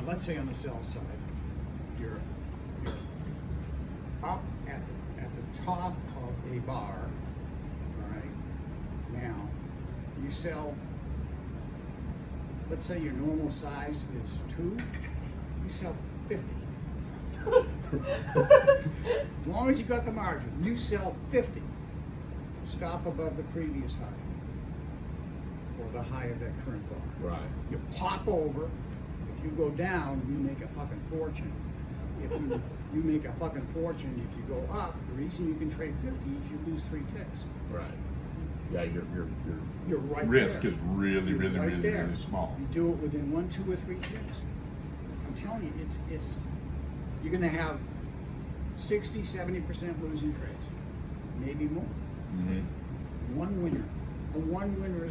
let's say on the sell side, you're up at the top of a bar, all right? Now, you sell, let's say your normal size is 2, you sell 50. As long as you got the margin, you sell 50. Stop above the previous high, or the high of that current bar. Right. You pop over. If you go down, you make a fucking fortune. If you make a fucking fortune, if you go up, the reason you can trade 50 is you lose 3 ticks. Right. Yeah, You're right risk there. is really, You're really, right really, there. really small. You do it within 1, 2, or 3 ticks. I'm telling you, it's you're gonna have 60, 70% losing trades, maybe more. Mm-hmm. One winner. A one winner is